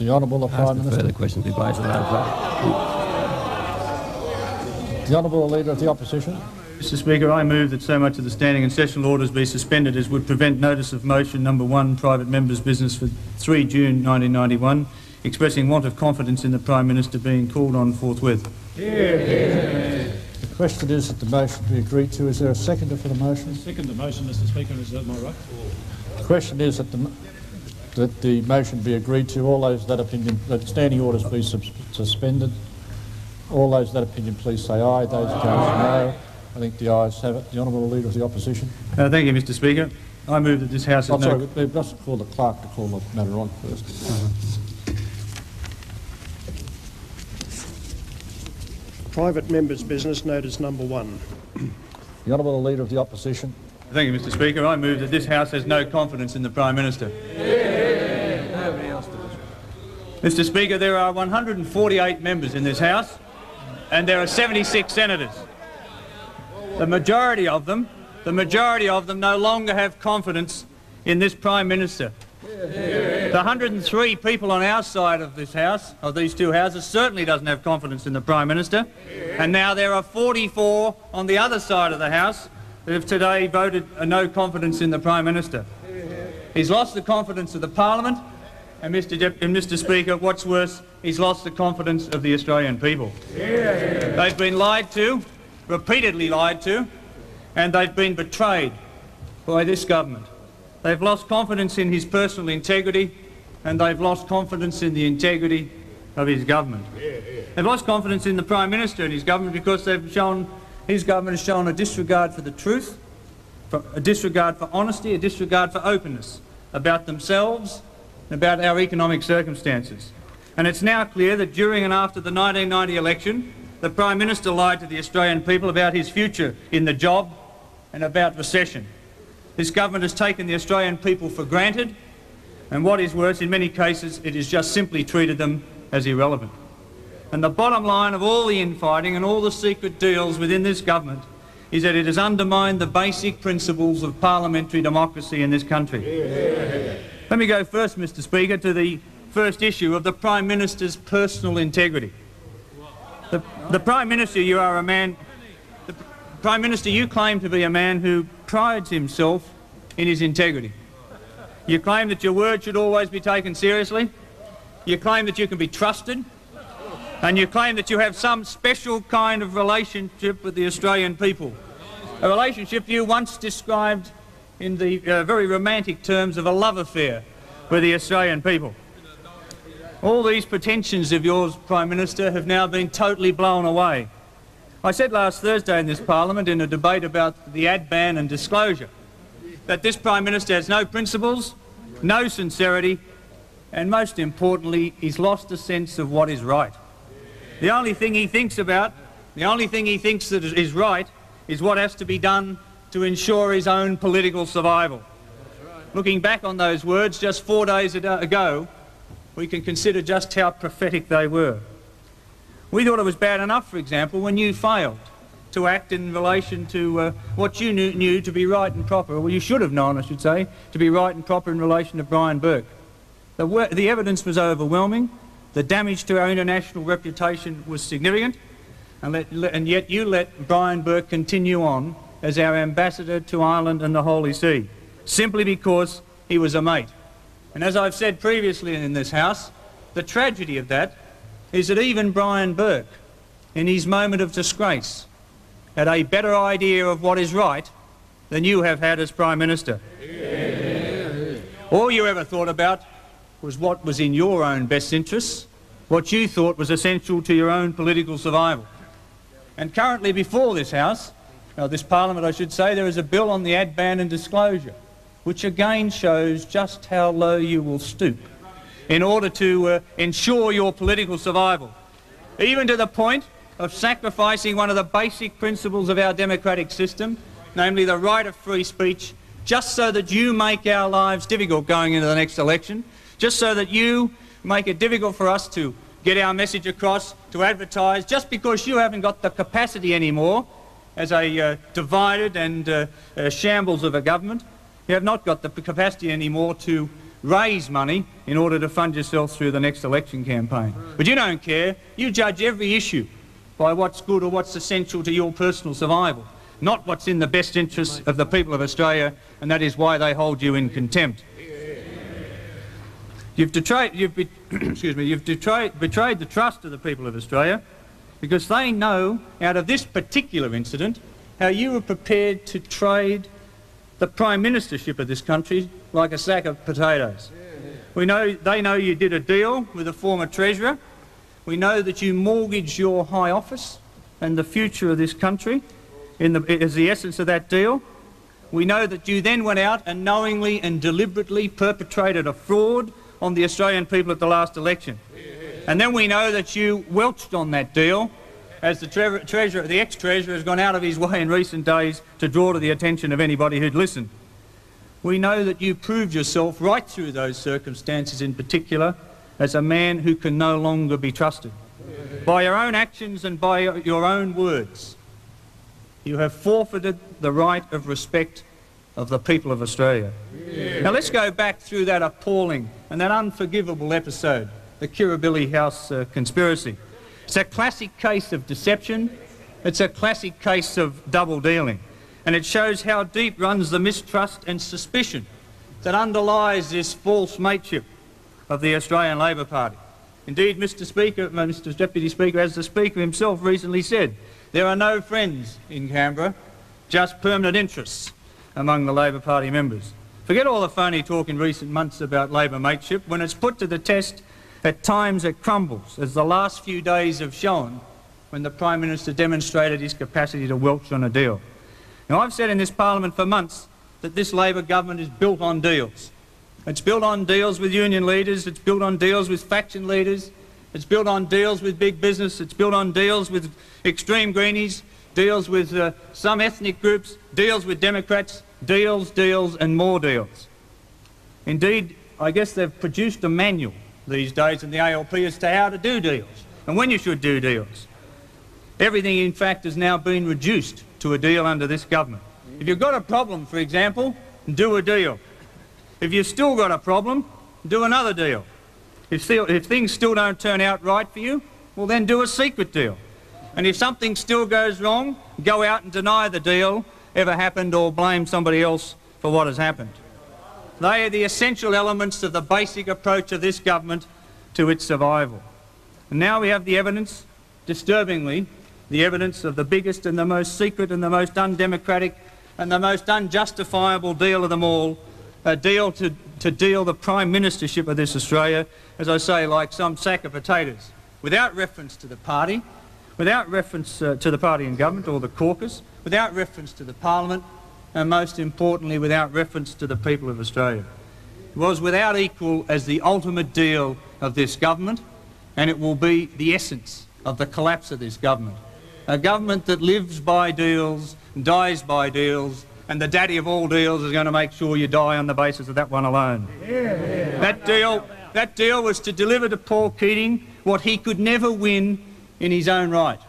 The Honourable Prime Minister. Further questions be placed without vote. The Honourable Leader of the Opposition. Mr Speaker, I move that so much of the standing and sessional orders be suspended as would prevent notice of motion number 1, private members' business for 3 June 1991, expressing want of confidence in the Prime Minister being called on forthwith. The question is that the motion be agreed to. Is there a seconder for the motion? I second the motion, Mr Speaker. Is that my right? The question is that the motion be agreed to. All those that standing orders be suspended. All those of that opinion please say aye. Those opposed no. I think the ayes have it. The Honourable Leader of the Opposition. Thank you, Mr Speaker. I move that this House... sorry, we've just called the clerk to call the matter on first. Private members' business, notice number 1. The Honourable Leader of the Opposition. Thank you, Mr Speaker. I move that this House has no confidence in the Prime Minister. Nobody else does. Mr Speaker, there are 148 members in this House and there are 76 senators. The majority of them no longer have confidence in this Prime Minister. The 103 people on our side of this House, of these two Houses, certainly doesn't have confidence in the Prime Minister. And now there are 44 on the other side of the House that have today voted a no confidence in the Prime Minister. He's lost the confidence of the Parliament, and Mr Speaker, what's worse, he's lost the confidence of the Australian people. They've been lied to, repeatedly lied to, and they've been betrayed by this government. They've lost confidence in his personal integrity, and they've lost confidence in the integrity of his government. They've lost confidence in the Prime Minister and his government because his government has shown a disregard for the truth, a disregard for honesty, a disregard for openness about themselves and about our economic circumstances. And it's now clear that during and after the 1990 election, the Prime Minister lied to the Australian people about his future in the job and about recession. This government has taken the Australian people for granted, and what is worse, in many cases, it has just simply treated them as irrelevant. And the bottom line of all the infighting and all the secret deals within this government is that it has undermined the basic principles of parliamentary democracy in this country. Let me go first, Mr Speaker, to the first issue of the Prime Minister's personal integrity. The Prime Minister, you are a man... Prime Minister, you claim to be a man who prides himself in his integrity. You claim that your word should always be taken seriously. You claim that you can be trusted. And you claim that you have some special kind of relationship with the Australian people. A relationship you once described in the very romantic terms of a love affair with the Australian people. All these pretensions of yours, Prime Minister, have now been totally blown away. I said last Thursday in this Parliament in a debate about the ad ban and disclosure that this Prime Minister has no principles, no sincerity, and most importantly, he's lost a sense of what is right. The only thing he thinks about, the only thing he thinks that is right, is what has to be done to ensure his own political survival. Looking back on those words just 4 days ago, we can consider just how prophetic they were. We thought it was bad enough, for example, when you failed to act in relation to what you knew to be right and proper, or you should have known, I should say, to be right and proper in relation to Brian Burke. The evidence was overwhelming, the damage to our international reputation was significant, and yet you let Brian Burke continue on as our ambassador to Ireland and the Holy See, simply because he was a mate. And as I've said previously in this House, the tragedy of that is that even Brian Burke, in his moment of disgrace, had a better idea of what is right than you have had as Prime Minister. All you ever thought about was what was in your own best interests, what you thought was essential to your own political survival. And currently before this House, this Parliament I should say, there is a bill on the ad ban and disclosure, which again shows just how low you will stoop in order to ensure your political survival, even to the point of sacrificing one of the basic principles of our democratic system, namely the right of free speech, just so that you make our lives difficult going into the next election, just so that you make it difficult for us to get our message across, to advertise, just because you haven't got the capacity anymore as a divided and shambles of a government. You have not got the capacity anymore to raise money in order to fund yourself through the next election campaign. But you don't care. You judge every issue by what's good or what's essential to your personal survival, not what's in the best interests of the people of Australia, and that is why they hold you in contempt. You've betrayed the trust of the people of Australia, because they know, out of this particular incident, how you were prepared to trade the Prime Ministership of this country like a sack of potatoes. They know you did a deal with a former Treasurer. We know that you mortgaged your high office and the future of this country as the essence of that deal. We know that you then went out and knowingly and deliberately perpetrated a fraud on the Australian people at the last election. And then we know that you welched on that deal, as the ex-Treasurer has gone out of his way in recent days to draw to the attention of anybody who'd listen. We know that you proved yourself right through those circumstances in particular as a man who can no longer be trusted. By your own actions and by your own words, you have forfeited the right of respect of the people of Australia. Now let's go back through that appalling and that unforgivable episode, the Kirribilli House conspiracy. It's a classic case of deception. It's a classic case of double dealing. And it shows how deep runs the mistrust and suspicion that underlies this false mateship of the Australian Labor Party. Indeed, Mr. Deputy Speaker, as the Speaker himself recently said, there are no friends in Canberra, just permanent interests among the Labor Party members. Forget all the phony talk in recent months about Labor mateship. When it's put to the test, at times it crumbles, as the last few days have shown when the Prime Minister demonstrated his capacity to welch on a deal. Now, I've said in this Parliament for months that this Labor government is built on deals. It's built on deals with union leaders, it's built on deals with faction leaders, it's built on deals with big business, it's built on deals with extreme greenies, deals with some ethnic groups, deals with Democrats, deals, and more deals. Indeed, I guess they've produced a manual these days in the ALP as to how to do deals and when you should do deals. Everything, in fact, has now been reduced to a deal under this government. If you've got a problem, for example, do a deal. If you've still got a problem, do another deal. If things still don't turn out right for you, well then do a secret deal. And if something still goes wrong, go out and deny the deal ever happened or blame somebody else for what has happened. They are the essential elements of the basic approach of this government to its survival. And now we have the evidence, disturbingly, the evidence of the biggest and the most secret and the most undemocratic and the most unjustifiable deal of them all, a deal to deal the Prime Ministership of this Australia, as I say, like some sack of potatoes, without reference to the party, without reference to the party in government or the caucus, without reference to the Parliament, and most importantly, without reference to the people of Australia. It was without equal as the ultimate deal of this government, and it will be the essence of the collapse of this government. A government that lives by deals, dies by deals, and the daddy of all deals is going to make sure you die on the basis of that one alone. That deal was to deliver to Paul Keating what he could never win in his own right,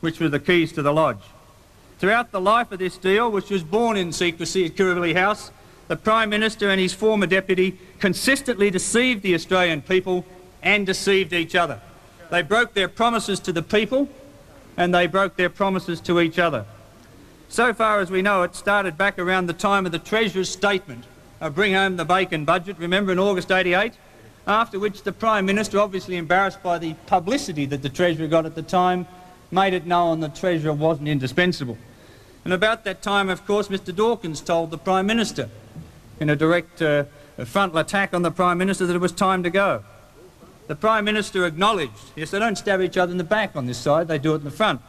which were the keys to the lodge. Throughout the life of this deal, which was born in secrecy at Kirribilli House, the Prime Minister and his former deputy consistently deceived the Australian people and deceived each other. They broke their promises to the people and they broke their promises to each other. So far as we know, it started back around the time of the Treasurer's statement of Bring Home the Bacon budget, remember, in August '88, after which the Prime Minister, obviously embarrassed by the publicity that the Treasurer got at the time, made it known the Treasurer wasn't indispensable. And about that time, of course, Mr Dawkins told the Prime Minister, in a direct frontal attack on the Prime Minister, that it was time to go. The Prime Minister acknowledged, yes, they don't stab each other in the back on this side, they do it in the front.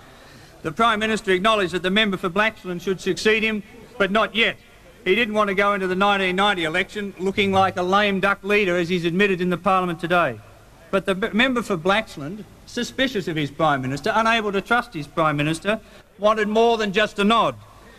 The Prime Minister acknowledged that the member for Blackstone should succeed him, but not yet. He didn't want to go into the 1990 election looking like a lame duck leader, as he's admitted in the Parliament today. But the member for Blackstone, suspicious of his Prime Minister, unable to trust his Prime Minister, wanted more than just a nod.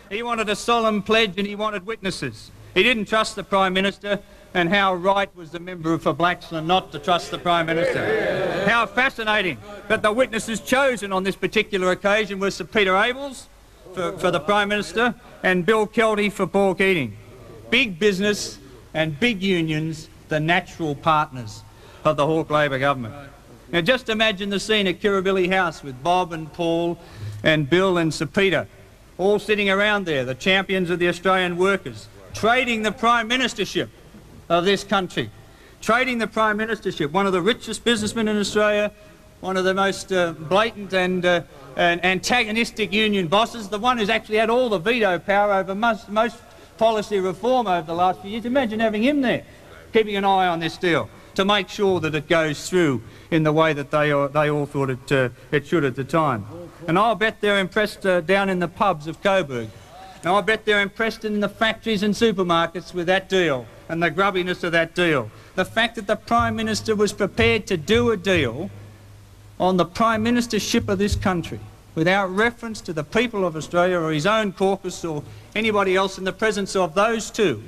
He wanted a solemn pledge and he wanted witnesses. He didn't trust the Prime Minister, and how right was the member for Blackstone not to trust the Prime Minister. How fascinating that the witnesses chosen on this particular occasion were Sir Peter Abels for the Prime Minister and Bill Kelty for Paul Keating. Big business and big unions the natural partners of the Hawke Labor government. Now just imagine the scene at Kirribilli House with Bob and Paul and Bill and Sir Peter all sitting around there, the champions of the Australian workers, trading the Prime Ministership of this country. Trading the Prime Ministership, one of the richest businessmen in Australia, one of the most blatant and antagonistic union bosses, the one who's actually had all the veto power over most policy reform over the last few years. Imagine having him there, keeping an eye on this deal to make sure that it goes through in the way that they all thought it should at the time. And I'll bet they're impressed down in the pubs of Coburg. And I'll bet they're impressed in the factories and supermarkets with that deal and the grubbiness of that deal. The fact that the Prime Minister was prepared to do a deal on the Prime Ministership of this country without reference to the people of Australia or his own caucus or anybody else in the presence of those two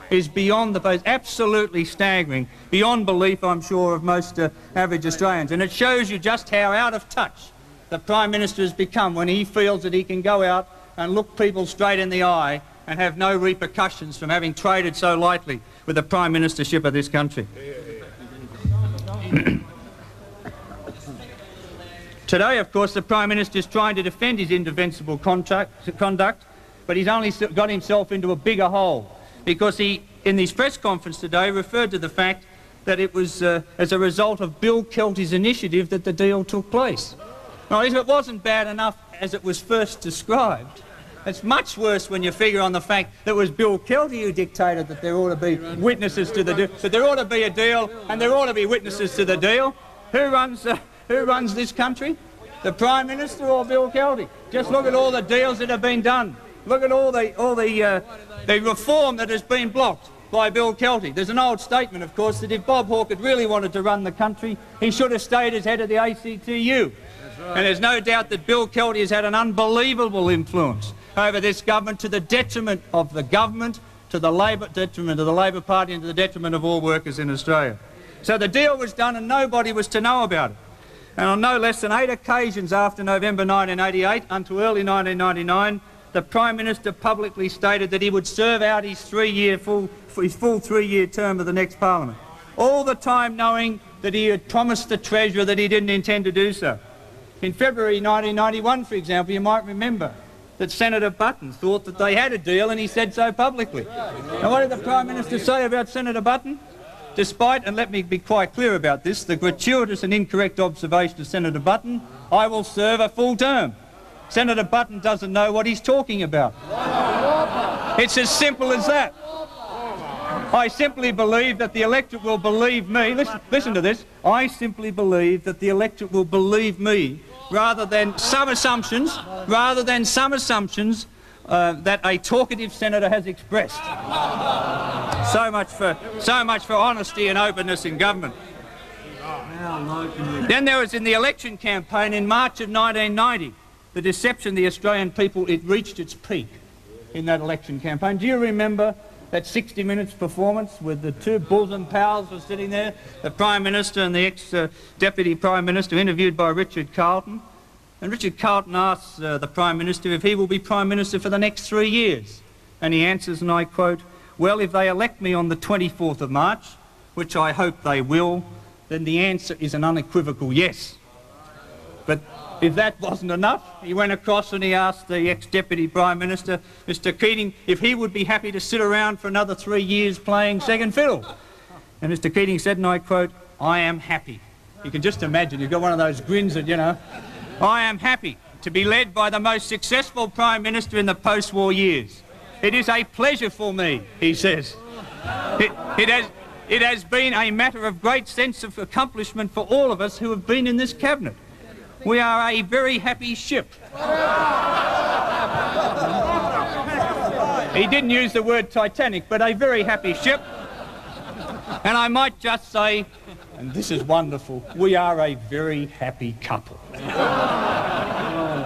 is beyond the base, absolutely staggering, beyond belief, I'm sure, of most average Australians. And it shows you just how out of touch the Prime Minister has become when he feels that he can go out and look people straight in the eye and have no repercussions from having traded so lightly with the Prime Ministership of this country. Today, of course, the Prime Minister is trying to defend his indefensible conduct, but he's only got himself into a bigger hole, because he, in his press conference today, referred to the fact that it was as a result of Bill Kelty's initiative that the deal took place. Now, if it wasn't bad enough as it was first described, it's much worse when you figure on the fact that it was Bill Kelty who dictated that there ought to be witnesses to the deal, that there ought to be a deal and there ought to be witnesses to the deal. Who runs this country? The Prime Minister or Bill Kelty? Just look at all the deals that have been done. Look at all the reform that has been blocked by Bill Kelty. There's an old statement, of course, that if Bob Hawke had really wanted to run the country, he should have stayed as head of the ACTU. And there's no doubt that Bill Kelty has had an unbelievable influence over this government, to the detriment of the government, to the detriment of the Labor Party, and to the detriment of all workers in Australia. So the deal was done and nobody was to know about it. And on no less than 8 occasions after November 1988 until early 1999, the Prime Minister publicly stated that he would serve out his full 3-year term of the next Parliament, all the time knowing that he had promised the Treasurer that he didn't intend to do so. In February 1991, for example, you might remember that Senator Button thought that they had a deal and he said so publicly. Now, what did the Prime Minister say about Senator Button? Despite, and let me be quite clear about this, the gratuitous and incorrect observation of Senator Button, I will serve a full term. Senator Button doesn't know what he's talking about. It's as simple as that. I simply believe that the electorate will believe me. Listen to this. I simply believe that the electorate will believe me rather than some assumptions that a talkative senator has expressed. So much for honesty and openness in government. Then there was, in the election campaign in March of 1990, the deception of the Australian people, it reached its peak in that election campaign. Do you remember that 60 Minutes performance with the two bosom pals were sitting there, the Prime Minister and the ex-Deputy Prime Minister, interviewed by Richard Carlton? And Richard Carlton asks the Prime Minister if he will be Prime Minister for the next 3 years. And he answers, and I quote, "Well, if they elect me on the 24th of March, which I hope they will, then the answer is an unequivocal yes." But if that wasn't enough, he went across and he asked the ex-Deputy Prime Minister, Mr Keating, if he would be happy to sit around for another 3 years playing second fiddle. And Mr Keating said, and I quote, "I am happy." You can just imagine, you've got one of those grins that, you know, "I am happy to be led by the most successful Prime Minister in the post-war years. It is a pleasure for me," he says. It has been a matter of great sense of accomplishment for all of us who have been in this cabinet. We are a very happy ship. He didn't use the word Titanic, but a very happy ship. And I might just say, and this is wonderful, we are a very happy couple.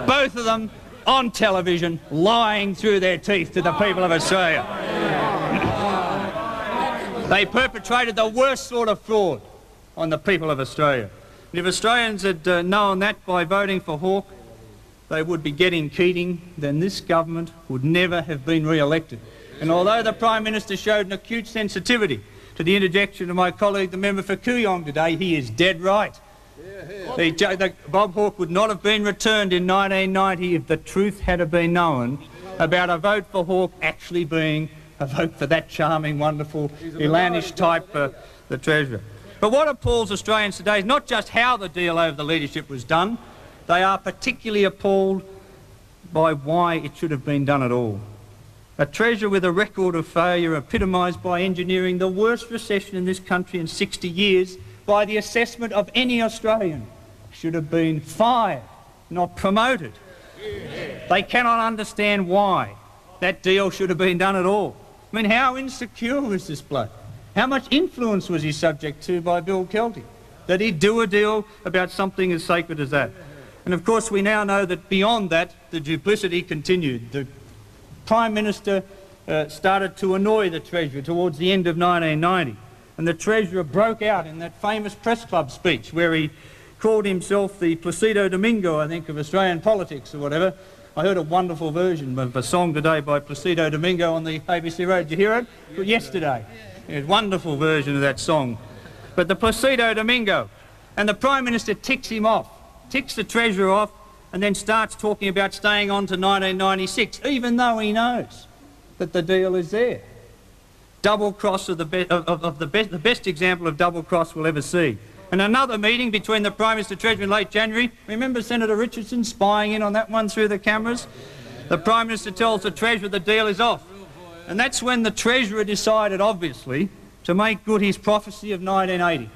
Both of them on television, lying through their teeth to the people of Australia. They perpetrated the worst sort of fraud on the people of Australia. And if Australians had known that by voting for Hawke, they would be getting Keating, then this government would never have been re-elected. And although the Prime Minister showed an acute sensitivity to to the interjection of my colleague, the member for Kooyong today, he is dead right. Bob Hawke would not have been returned in 1990 if the truth had been known about a vote for Hawke actually being a vote for that charming, wonderful, Elanish type, the Treasurer. But what appalls Australians today is not just how the deal over the leadership was done, they are particularly appalled by why it should have been done at all. A Treasurer with a record of failure epitomised by engineering the worst recession in this country in 60 years by the assessment of any Australian should have been fired, not promoted. They cannot understand why that deal should have been done at all. I mean, how insecure was this bloke? How much influence was he subject to by Bill Kelty? That he'd do a deal about something as sacred as that? And of course we now know that beyond that, the duplicity continued. The Prime Minister started to annoy the Treasurer towards the end of 1990. And the Treasurer broke out in that famous press club speech where he called himself the Placido Domingo, I think, of Australian politics or whatever. I heard a wonderful version of a song today by Placido Domingo on the ABC radio. Did you hear it? Yesterday. A wonderful version of that song. But the Placido Domingo. And the Prime Minister ticks him off, ticks the Treasurer off, and then starts talking about staying on to 1996, even though he knows that the deal is there. Double cross of the best example of double cross we'll ever see. And another meeting between the Prime Minister and Treasurer in late January. Remember Senator Richardson spying in on that one through the cameras? The Prime Minister tells the Treasurer the deal is off. And that's when the Treasurer decided, obviously, to make good his prophecy of 1980.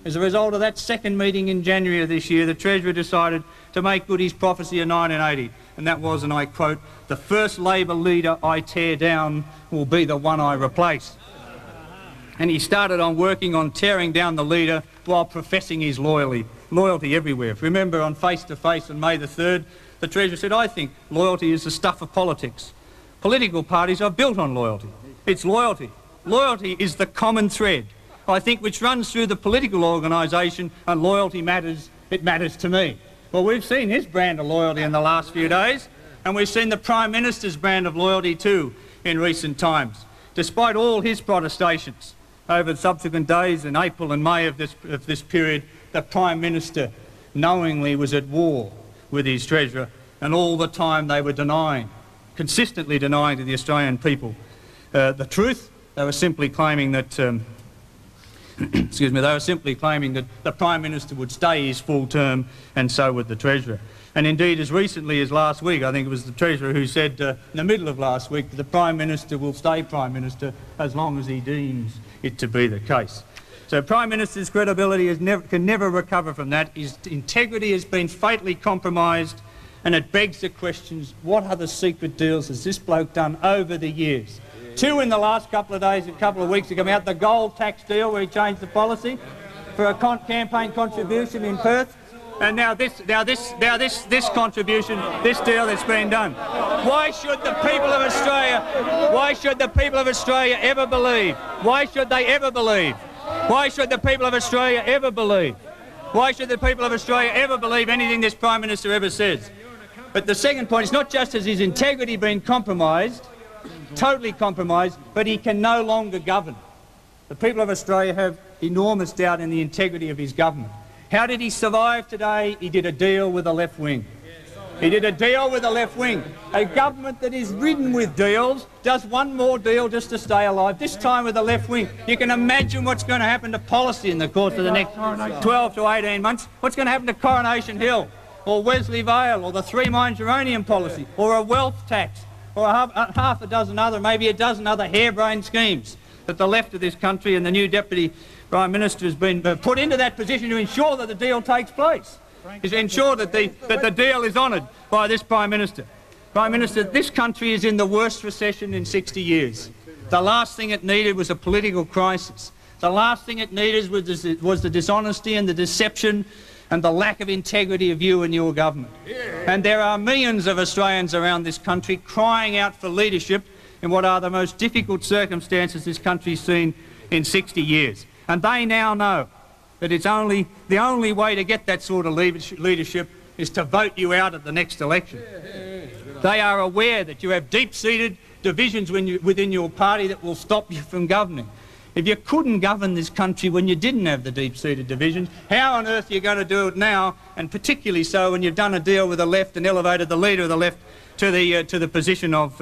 As a result of that second meeting in January of this year, the Treasurer decided to make good his prophecy of 1980. And that was, and I quote, "The first Labor leader I tear down will be the one I replace." And he started on working on tearing down the leader while professing his loyalty everywhere. Remember on Face to Face on May the 3rd, the Treasurer said, "I think loyalty is the stuff of politics. Political parties are built on loyalty. It's loyalty. Loyalty is the common thread, I think, which runs through the political organisation, and loyalty matters. It matters to me." Well, we've seen his brand of loyalty in the last few days, and we've seen the Prime Minister's brand of loyalty too in recent times. Despite all his protestations over subsequent days in April and May of this period, the Prime Minister knowingly was at war with his Treasurer, and all the time they were denying, consistently denying to the Australian people the truth. They were simply claiming that excuse me, they were simply claiming that the Prime Minister would stay his full term, and so would the Treasurer. And indeed, as recently as last week, I think it was the Treasurer who said in the middle of last week that the Prime Minister will stay Prime Minister as long as he deems it to be the case. So Prime Minister's credibility can never recover from that. His integrity has been fatally compromised, and it begs the questions, what other secret deals has this bloke done over the years? Two in the last couple of days, a couple of weeks ago, come out, the gold tax deal where he changed the policy for a campaign contribution in Perth, and now this contribution, this deal that's been done. Why should the people of Australia ever believe? Why should they ever believe? Why should the people of Australia ever believe? Why should the people of Australia ever believe anything this Prime Minister ever says? But the second point is not just has his integrity been compromised, totally compromised, but he can no longer govern. The people of Australia have enormous doubt in the integrity of his government. How did he survive today? He did a deal with the left wing. He did a deal with the left wing. A government that is ridden with deals does one more deal just to stay alive, this time with the left wing. You can imagine what's going to happen to policy in the course of the next 12 to 18 months. What's going to happen to Coronation Hill, or Wesley Vale, or the Three Mines uranium policy, or a wealth tax, or half a dozen other, maybe a dozen other harebrained schemes that the left of this country and the new Deputy Prime Minister has been put into that position to ensure that the deal takes place, is to ensure that the deal is honoured by this Prime Minister. Prime Minister, this country is in the worst recession in 60 years. The last thing it needed was a political crisis. The last thing it needed was the dishonesty and the deception and the lack of integrity of you and your government. And there are millions of Australians around this country crying out for leadership in what are the most difficult circumstances this country's seen in 60 years. And they now know that the only way to get that sort of leadership is to vote you out at the next election. They are aware that you have deep-seated divisions within your party that will stop you from governing. If you couldn't govern this country when you didn't have the deep-seated divisions, how on earth are you going to do it now, and particularly so when you've done a deal with the left and elevated the leader of the left to the position of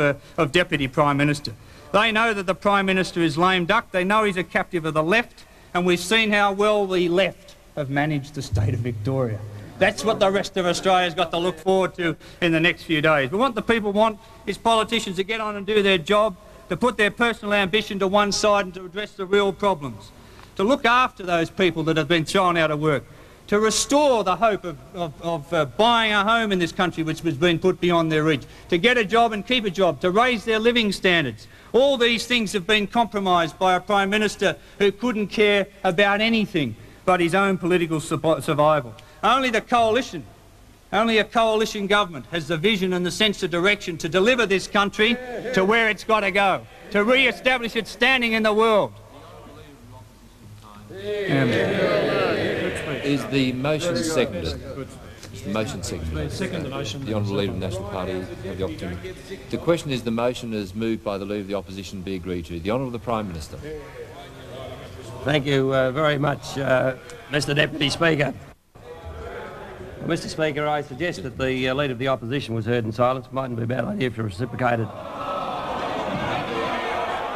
Deputy Prime Minister? They know that the Prime Minister is lame duck, they know he's a captive of the left, and we've seen how well the left have managed the state of Victoria. That's what the rest of Australia's got to look forward to in the next few days. But what the people want is politicians to get on and do their job, to put their personal ambition to one side and to address the real problems, to look after those people that have been thrown out of work, to restore the hope of buying a home in this country which has been put beyond their reach, to get a job and keep a job, to raise their living standards. All these things have been compromised by a Prime Minister who couldn't care about anything but his own political survival. Only a coalition government has the vision and the sense of direction to deliver this country to where it's got to go, to re-establish its standing in the world. Is the motion seconded? Is the motion seconded? Second the motion. The Honourable Leader of the National Party have the opportunity. The question is, the motion is moved by the Leader of the Opposition be agreed to. The Honourable Prime Minister. Thank you very much, Mr Deputy Speaker. Well, Mr Speaker, I suggest that the Leader of the Opposition was heard in silence. Mightn't be a bad idea if you reciprocated.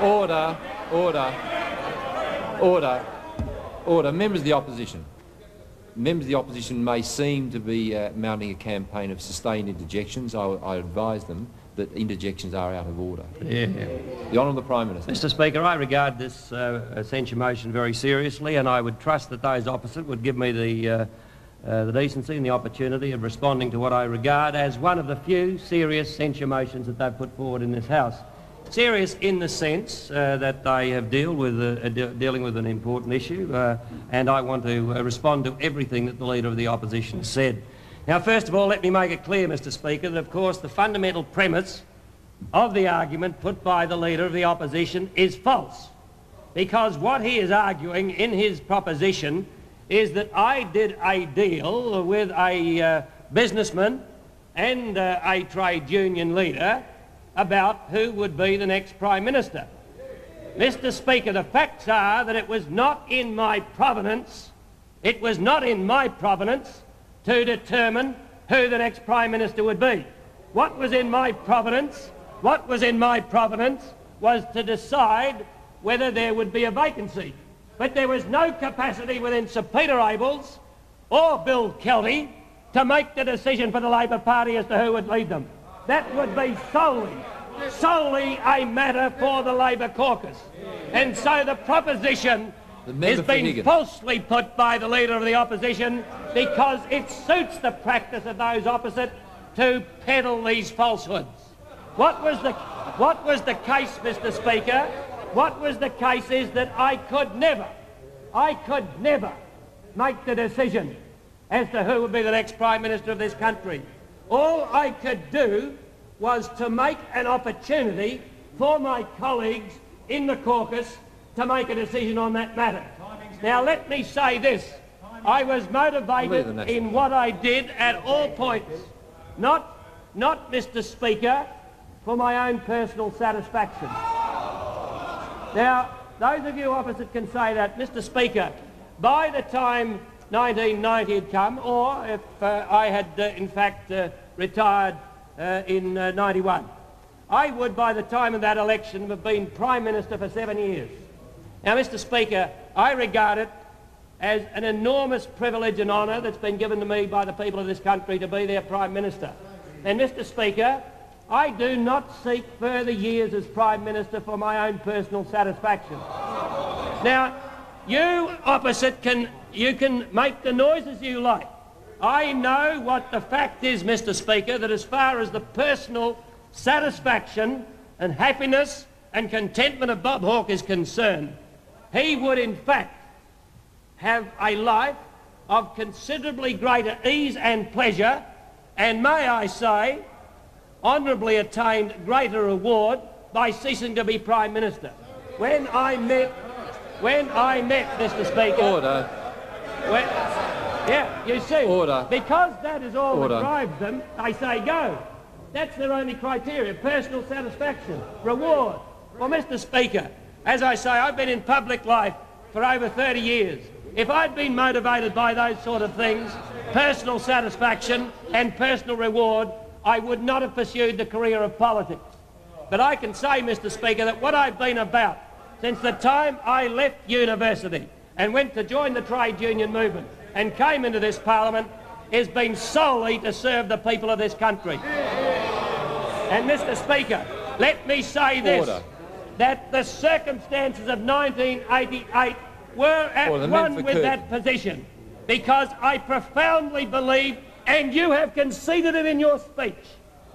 Order, order, order, order. Members of the Opposition. Members of the Opposition may seem to be mounting a campaign of sustained interjections. I advise them that interjections are out of order. Yeah. The Honourable Prime Minister. Mr Speaker, I regard this censure motion very seriously, and I would trust that those opposite would give me the decency and the opportunity of responding to what I regard as one of the few serious censure motions that they've put forward in this House. Serious in the sense that they have dealing with an important issue, and I want to respond to everything that the Leader of the Opposition said. Now, first of all, let me make it clear, Mr Speaker, that of course the fundamental premise of the argument put by the Leader of the Opposition is false, because what he is arguing in his proposition is that I did a deal with a businessman and a trade union leader about who would be the next Prime Minister. Mr Speaker, the facts are that it was not in my provenance, to determine who the next Prime Minister would be. What was in my provenance was to decide whether there would be a vacancy. But there was no capacity within Sir Peter Abels or Bill Kelty to make the decision for the Labor Party as to who would lead them. That would be solely a matter for the Labor caucus. And so the proposition has been falsely put by the Leader of the Opposition because it suits the practice of those opposite to peddle these falsehoods. What was the case, Mr Speaker? What was the case is that I could never make the decision as to who would be the next Prime Minister of this country. All I could do was to make an opportunity for my colleagues in the caucus to make a decision on that matter. Now let me say this, I was motivated in what I did at all points, not Mr Speaker, for my own personal satisfaction. Now, those of you opposite can say that, Mr Speaker, by the time 1990 had come, or if I had in fact retired in 91, I would, by the time of that election, have been Prime Minister for 7 years. Now, Mr Speaker, I regard it as an enormous privilege and honour that's been given to me by the people of this country to be their Prime Minister. And, Mr Speaker, I do not seek further years as Prime Minister for my own personal satisfaction. Now, you opposite can make the noises you like. I know what the fact is, Mr Speaker, that as far as the personal satisfaction and happiness and contentment of Bob Hawke is concerned, he would in fact have a life of considerably greater ease and pleasure, and may I say, honourably attained greater reward by ceasing to be Prime Minister. When I met, Mr Speaker... Order. Yeah, you see, Order. because that is all Order. that drives them, they say go. That's their only criteria, personal satisfaction, reward. Well, Mr Speaker, As I say, I've been in public life for over 30 years. If I'd been motivated by those sort of things, personal satisfaction and personal reward, I would not have pursued the career of politics. But I can say, Mr. Speaker, that what I've been about since the time I left university and went to join the trade union movement and came into this parliament has been solely to serve the people of this country. And Mr. Speaker, let me say this, that the circumstances of 1988 were at one with that position, because I profoundly believe, and you have conceded it in your speech,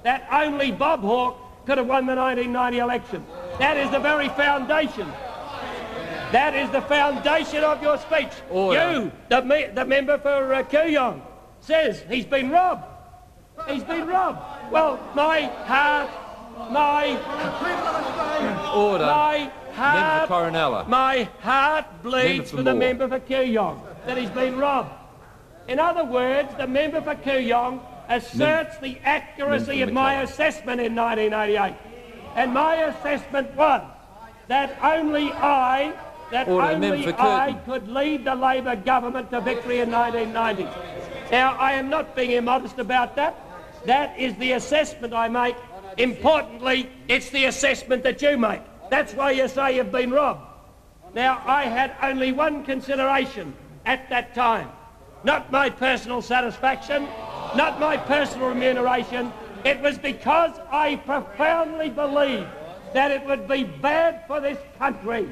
that only Bob Hawke could have won the 1990 election. That is the very foundation. That is the foundation of your speech. You, the member for Kooyong, says he's been robbed. He's been robbed. Well, my heart bleeds for the member for Kooyong, that he's been robbed. In other words, the member for Kooyong asserts the accuracy of my assessment in 1988. And my assessment was that only I could lead the Labor government to victory in 1990. Now, I am not being immodest about that. That is the assessment I make. Importantly, it's the assessment that you make. That's why you say you've been robbed. Now, I had only one consideration at that time. Not my personal satisfaction, not my personal remuneration. It was because I profoundly believed that it would be bad for this country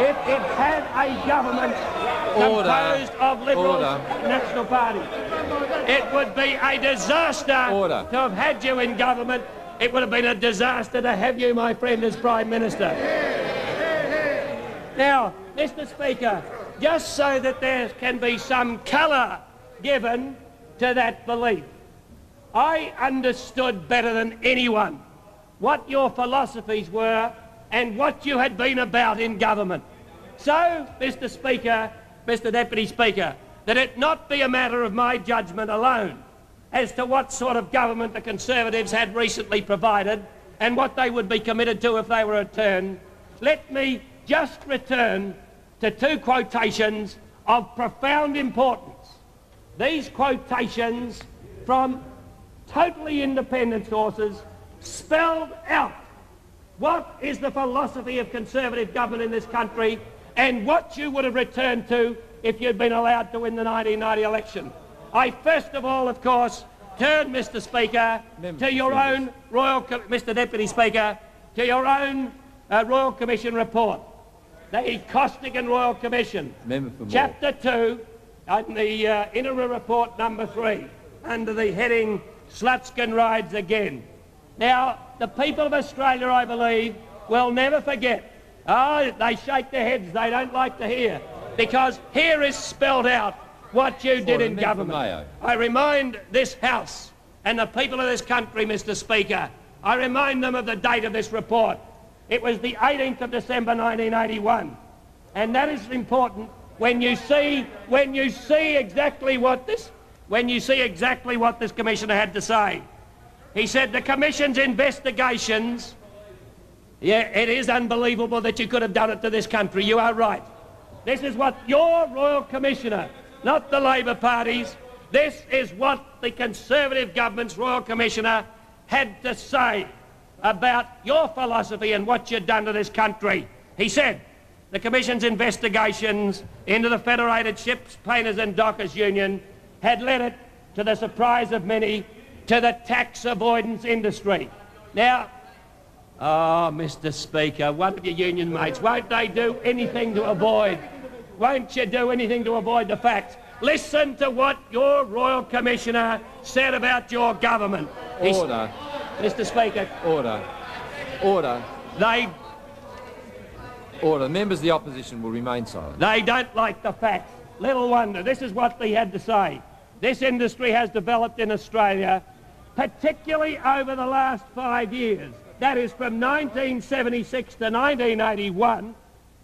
if it had a government composed of Liberals and National Party. It would be a disaster to have had you in government. It would have been a disaster to have you, my friend, as Prime Minister. Now, Mr. Speaker, just so that there can be some colour given to that belief, I understood better than anyone what your philosophies were and what you had been about in government. So, Mr. Speaker, Mr. Deputy Speaker, that it not be a matter of my judgment alone as to what sort of government the Conservatives had recently provided and what they would be committed to if they were returned, let me just return to two quotations of profound importance. These quotations from totally independent sources spelled out what is the philosophy of Conservative government in this country and what you would have returned to if you'd been allowed to win the 1990 election. I first of all, of course, turn, Mr. Speaker, to your own Mr. Deputy Speaker, to your own Royal Commission report, the Costigan Royal Commission, Chapter 2, in the interim report number 3, under the heading Slutskin Rides Again. Now, the people of Australia, I believe, will never forget. They shake their heads, they don't like to hear, because here is spelled out what you did in government. I remind this House and the people of this country, Mr. Speaker, I remind them of the date of this report. It was the 18th of December 1981. And that is important when you see exactly what this Commissioner had to say. He said the Commission's investigations, yeah, it is unbelievable that you could have done it to this country. You are right. This is what your Royal Commissioner, not the Labor Party's, this is what the Conservative government's Royal Commissioner had to say about your philosophy and what you'd done to this country. He said the Commission's investigations into the Federated Ships Painters and Dockers Union had led it, to the surprise of many, to the tax avoidance industry. Now, Mr. Speaker, one of your union mates, won't they do anything to avoid? Won't you do anything to avoid the facts? Listen to what your Royal Commissioner said about your government. Mr. Speaker. Order. Members of the opposition will remain silent. They don't like the facts. Little wonder. This is what they had to say. This industry has developed in Australia, particularly over the last 5 years. That is from 1976 to 1981,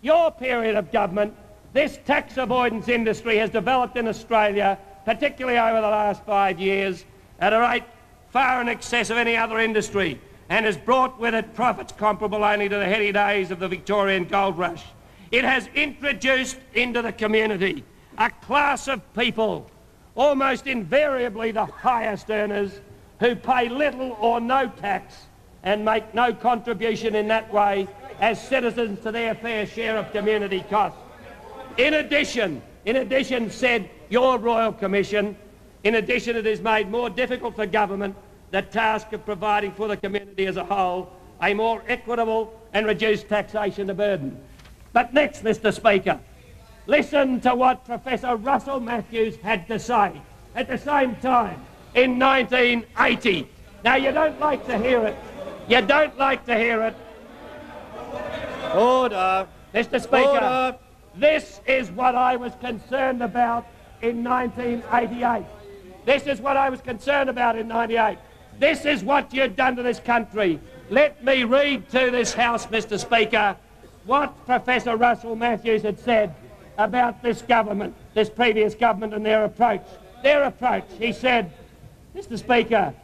your period of government. This tax avoidance industry has developed in Australia, particularly over the last 5 years, at a rate far in excess of any other industry. and has brought with it profits comparable only to the heady days of the Victorian gold rush. It has introduced into the community a class of people, almost invariably the highest earners, who pay little or no tax and make no contribution in that way as citizens to their fair share of community costs. In addition, said your Royal Commission, in addition it is made more difficult for government the task of providing for the community as a whole a more equitable and reduced taxation to burden. But next, Mr. Speaker, listen to what Professor Russell Matthews had to say at the same time in 1980. Now, you don't like to hear it. You don't like to hear it. Order. Mr. Speaker, Order. This is what I was concerned about in 1988. This is what I was concerned about in 98. This is what you've done to this country. Let me read to this House, Mr. Speaker, what Professor Russell Matthews had said about this government, this previous government, and their approach. Their approach, he said, Mr. Speaker,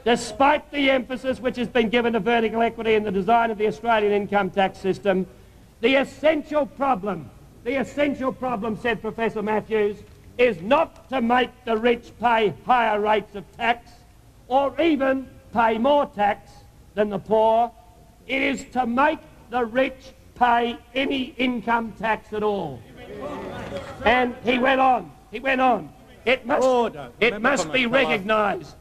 despite the emphasis which has been given to vertical equity in the design of the Australian income tax system, the essential problem, said Professor Matthews, is not to make the rich pay higher rates of tax or even pay more tax than the poor. It is to make the rich pay any income tax at all. And he went on. It must be recognised,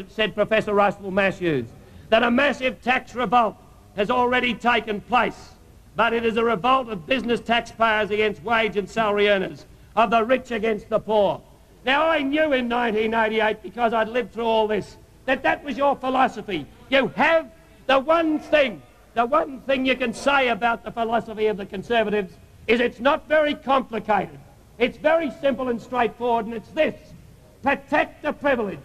said Professor Russell Matthews, that a massive tax revolt has already taken place, but it is a revolt of business taxpayers against wage and salary earners, of the rich against the poor. Now, I knew in 1988, because I'd lived through all this, that was your philosophy. You have the one thing you can say about the philosophy of the Conservatives is it's not very complicated. It's very simple and straightforward, and it's this: protect the privileged,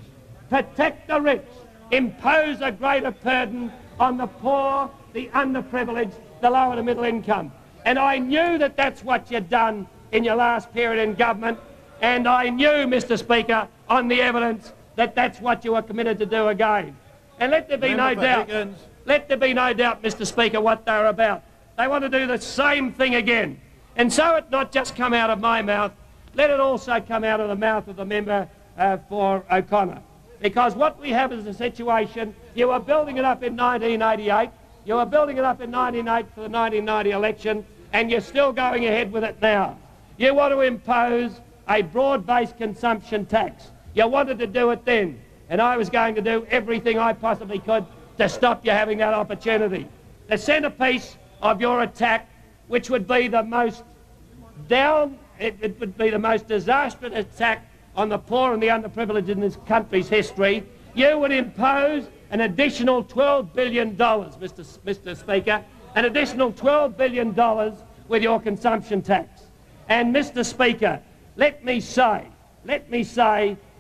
protect the rich, impose a greater burden on the poor, the underprivileged, the lower and middle income. And I knew that that's what you'd done in your last period in government, and I knew, Mr. Speaker, on the evidence, that that's what you were committed to do again. And let there be no doubt, Mr. Speaker, what they're about. They want to do the same thing again. And so it not just come out of my mouth, let it also come out of the mouth of the member for O'Connor. Because what we have is a situation, you were building it up in 1988, you were building it up in 1998 for the 1990 election, and you're still going ahead with it now. You want to impose a broad-based consumption tax. You wanted to do it then, and I was going to do everything I possibly could to stop you having that opportunity. The centrepiece of your attack, which would be the most it would be the most disastrous attack on the poor and the underprivileged in this country's history, you would impose an additional $12 billion, Mr. Speaker, an additional $12 billion with your consumption tax. And, Mr. Speaker, let me say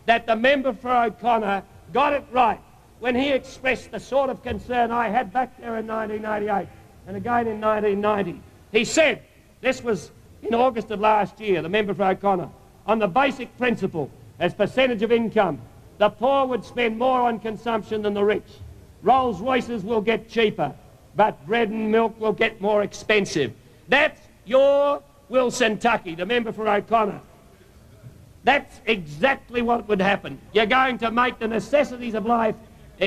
that the member for O'Connor got it right when he expressed the sort of concern I had back there in 1988 and again in 1990. He said, this was in August of last year, the member for O'Connor, on the basic principle, as percentage of income, the poor would spend more on consumption than the rich. Rolls Royces will get cheaper, but bread and milk will get more expensive. That's your Wilson Tucky, the member for O'Connor. That's exactly what would happen. You're going to make the necessities of life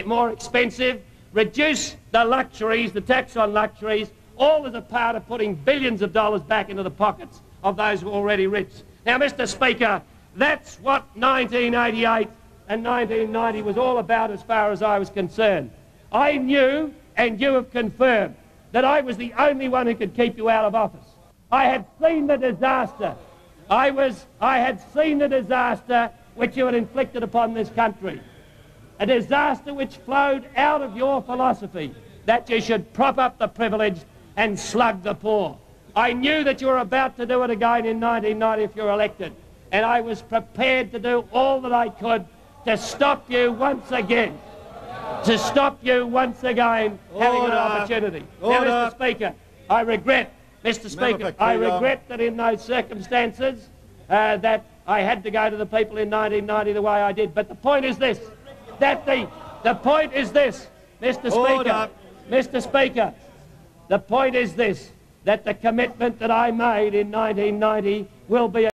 more expensive, reduce the luxuries, the tax on luxuries, all as a part of putting billions of dollars back into the pockets of those who are already rich. Now, Mr. Speaker, that's what 1988 and 1990 was all about as far as I was concerned. I knew, and you have confirmed, that I was the only one who could keep you out of office. I had seen the disaster. I had seen the disaster which you had inflicted upon this country. A disaster which flowed out of your philosophy that you should prop up the privileged and slug the poor. I knew that you were about to do it again in 1990 if you're elected, and I was prepared to do all that I could to stop you once again. Having an opportunity. Now, Mr. Speaker, I regret that in those circumstances that I had to go to the people in 1990 the way I did. But the point is this, that The point is this, Mr. Speaker. Mr. Speaker, the point is this, that the commitment that I made in 1990 will be